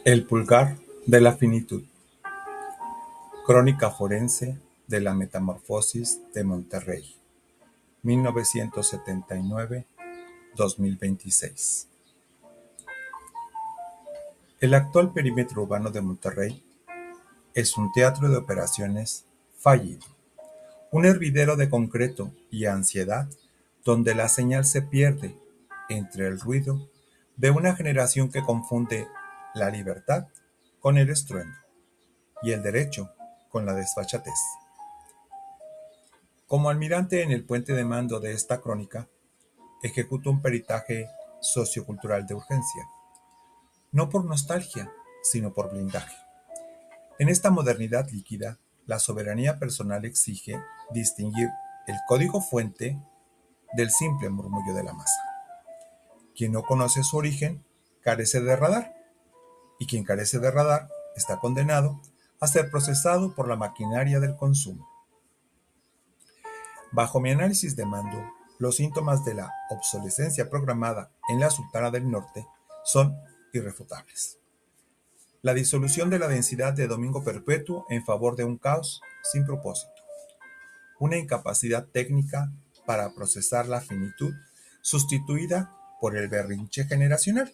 El pulgar de la finitud. Crónica forense de la metamorfosis de Monterrey, 1979-2026. El actual perímetro urbano de Monterrey es un teatro de operaciones fallido, un hervidero de concreto y ansiedad donde la señal se pierde entre el ruido de una generación que confunde la libertad con el estruendo y el derecho con la desfachatez. Como almirante en el puente de mando de esta crónica, ejecuto un peritaje sociocultural de urgencia, no por nostalgia, sino por blindaje. En esta modernidad líquida, la soberanía personal exige distinguir el código fuente del simple murmullo de la masa. Quien no conoce su origen carece de radar, y quien carece de radar está condenado a ser procesado por la maquinaria del consumo. Bajo mi análisis de mando, los síntomas de la obsolescencia programada en la Sultana del Norte son irrefutables. La disolución de la densidad de domingo perpetuo en favor de un caos sin propósito. Una incapacidad técnica para procesar la finitud sustituida por el berrinche generacional.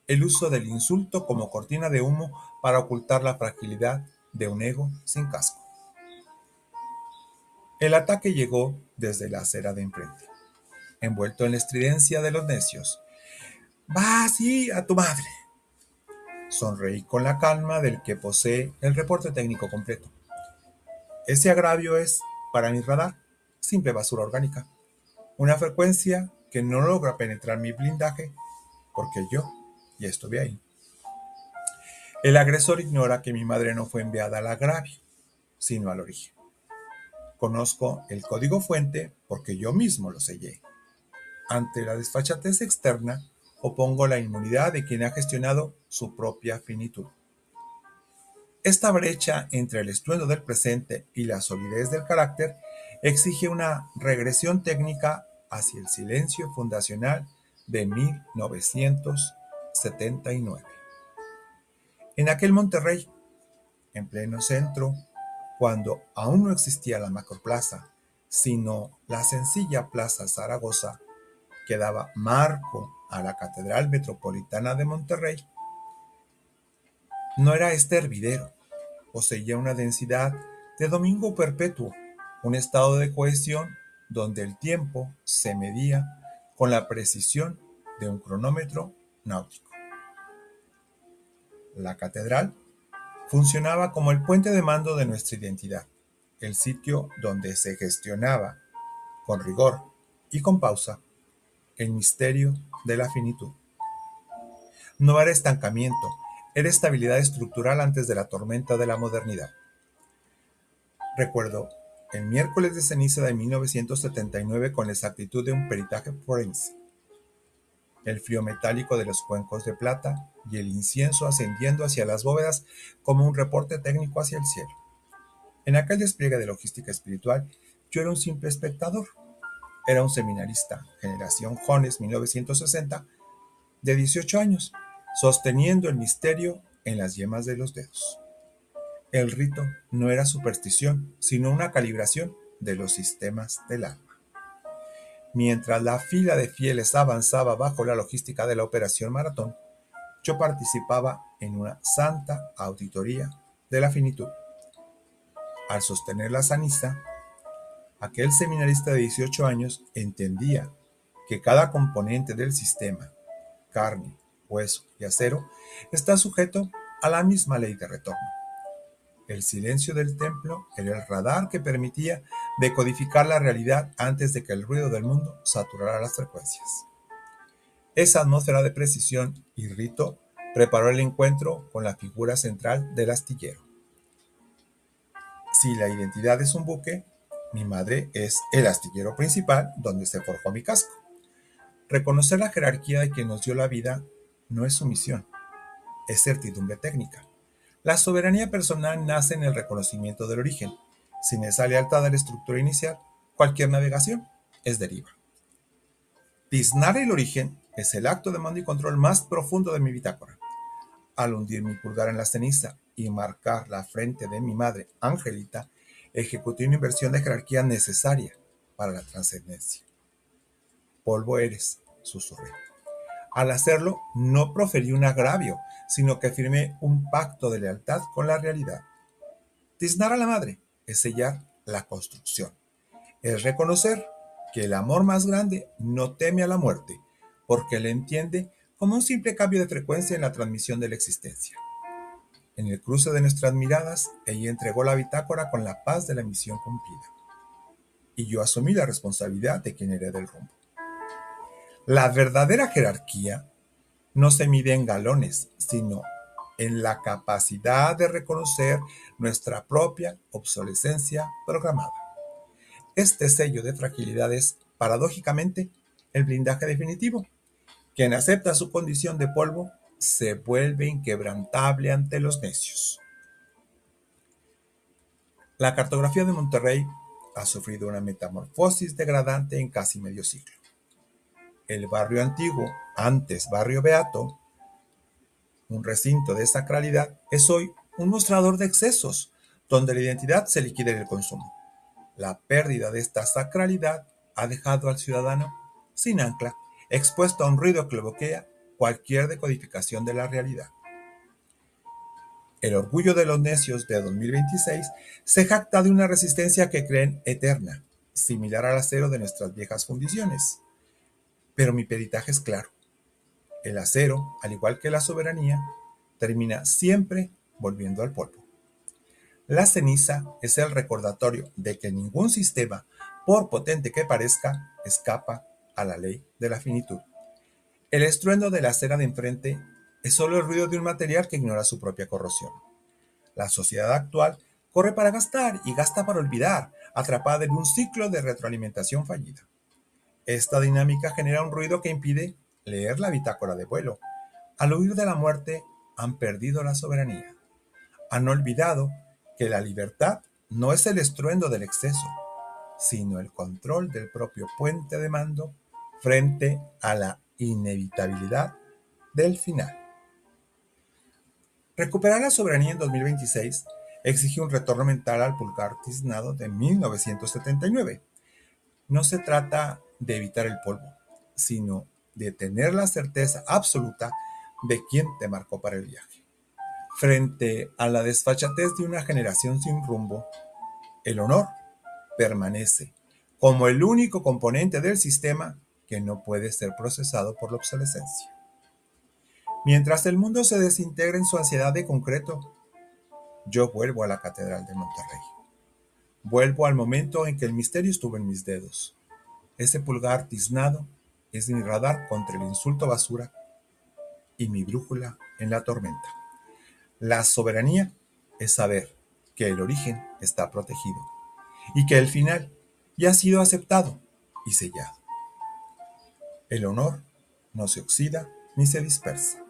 El uso del insulto como cortina de humo para ocultar la fragilidad de un ego sin casco. El ataque llegó desde la acera de enfrente, envuelto en la estridencia de los necios. ¡Va así a tu madre! Sonreí con la calma del que posee el reporte técnico completo. Ese agravio es, para mi radar, simple basura orgánica. Una frecuencia que no logra penetrar mi blindaje porque yo ya estuve ahí. El agresor ignora que mi madre no fue enviada al agravio, sino al origen. Conozco el código fuente porque yo mismo lo sellé. Ante la desfachatez externa, opongo la inmunidad de quien ha gestionado su propia finitud. Esta brecha entre el estruendo del presente y la solidez del carácter exige una regresión técnica hacia el silencio fundacional de 1979. En aquel Monterrey, en pleno centro, cuando aún no existía la macroplaza, sino la sencilla Plaza Zaragoza, que daba marco a la Catedral Metropolitana de Monterrey, no era este hervidero, poseía una densidad de domingo perpetuo, un estado de cohesión donde el tiempo se medía con la precisión de un cronómetro náutico. La catedral funcionaba como el puente de mando de nuestra identidad, el sitio donde se gestionaba, con rigor y con pausa, el misterio de la finitud. No era estancamiento, era estabilidad estructural antes de la tormenta de la modernidad. Recuerdo el miércoles de ceniza de 1979 con la exactitud de un peritaje forense. El frío metálico de los cuencos de plata y el incienso ascendiendo hacia las bóvedas como un reporte técnico hacia el cielo. En aquel despliegue de logística espiritual, yo era un simple espectador. Era un seminarista, generación Jones 1960, de 18 años, sosteniendo el misterio en las yemas de los dedos. El rito no era superstición, sino una calibración de los sistemas del alma. Mientras la fila de fieles avanzaba bajo la logística de la Operación Maratón, yo participaba en una santa auditoría de la finitud. Al sostener la ceniza, aquel seminarista de 18 años entendía que cada componente del sistema, carne, hueso y acero, está sujeto a la misma ley de retorno. El silencio del templo era el radar que permitía decodificar la realidad antes de que el ruido del mundo saturara las frecuencias. Esa atmósfera de precisión y rito preparó el encuentro con la figura central del astillero. Si la identidad es un buque, mi madre es el astillero principal donde se forjó mi casco. Reconocer la jerarquía de quien nos dio la vida no es sumisión, es certidumbre técnica. La soberanía personal nace en el reconocimiento del origen. Sin esa lealtad a la estructura inicial, cualquier navegación es deriva. Tiznar el origen es el acto de mando y control más profundo de mi bitácora. Al hundir mi pulgar en la ceniza y marcar la frente de mi madre, Angelita, ejecuté una inversión de jerarquía necesaria para la trascendencia. Polvo eres, susurré. Al hacerlo, no proferí un agravio, sino que firmé un pacto de lealtad con la realidad. Tiznar a la madre es sellar la construcción, es reconocer que el amor más grande no teme a la muerte, porque le entiende como un simple cambio de frecuencia en la transmisión de la existencia. En el cruce de nuestras miradas, ella entregó la bitácora con la paz de la misión cumplida, y yo asumí la responsabilidad de quien hereda el rumbo. La verdadera jerarquía no se mide en galones, sino en la capacidad de reconocer nuestra propia obsolescencia programada. Este sello de fragilidad es, paradójicamente, el blindaje definitivo. Quien acepta su condición de polvo se vuelve inquebrantable ante los necios. La cartografía de Monterrey ha sufrido una metamorfosis degradante en casi medio siglo. El barrio antiguo, antes barrio beato, un recinto de sacralidad, es hoy un mostrador de excesos, donde la identidad se liquida en el consumo. La pérdida de esta sacralidad ha dejado al ciudadano sin ancla, expuesto a un ruido que bloquea cualquier decodificación de la realidad. El orgullo de los necios de 2026 se jacta de una resistencia que creen eterna, similar al acero de nuestras viejas fundiciones. Pero mi peritaje es claro. El acero, al igual que la soberanía, termina siempre volviendo al polvo. La ceniza es el recordatorio de que ningún sistema, por potente que parezca, escapa a la ley de la finitud. El estruendo de la acera de enfrente es solo el ruido de un material que ignora su propia corrosión. La sociedad actual corre para gastar y gasta para olvidar, atrapada en un ciclo de retroalimentación fallida. Esta dinámica genera un ruido que impide leer la bitácora de vuelo. Al huir de la muerte, han perdido la soberanía. Han olvidado que la libertad no es el estruendo del exceso, sino el control del propio puente de mando frente a la inevitabilidad del final. Recuperar la soberanía en 2026 exigió un retorno mental al pulgar tiznado de 1979. No se trata de evitar el polvo, sino de tener la certeza absoluta de quién te marcó para el viaje. Frente a la desfachatez de una generación sin rumbo, el honor permanece como el único componente del sistema que no puede ser procesado por la obsolescencia. Mientras el mundo se desintegra en su ansiedad de concreto, yo vuelvo a la Catedral de Monterrey. Vuelvo al momento en que el misterio estuvo en mis dedos. Ese pulgar tiznado es mi radar contra el insulto basura y mi brújula en la tormenta. La soberanía es saber que el origen está protegido y que el final ya ha sido aceptado y sellado. El honor no se oxida ni se dispersa.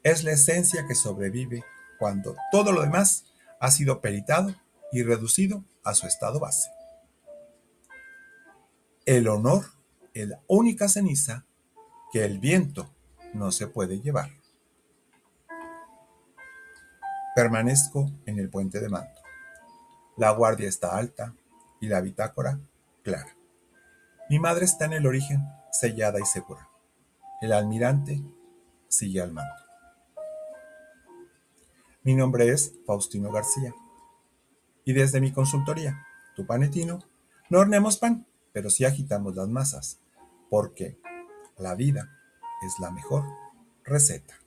Es la esencia que sobrevive cuando todo lo demás ha sido peritado y reducido a su estado base. El honor es la única ceniza que el viento no se puede llevar. Permanezco en el puente de mando. La guardia está alta y la bitácora clara. Mi madre está en el origen, sellada y segura. El almirante sigue al mando. Mi nombre es Faustino García y desde mi consultoría, Tu Panetino, no horneamos pan, pero sí agitamos las masas, porque la vida es la mejor receta.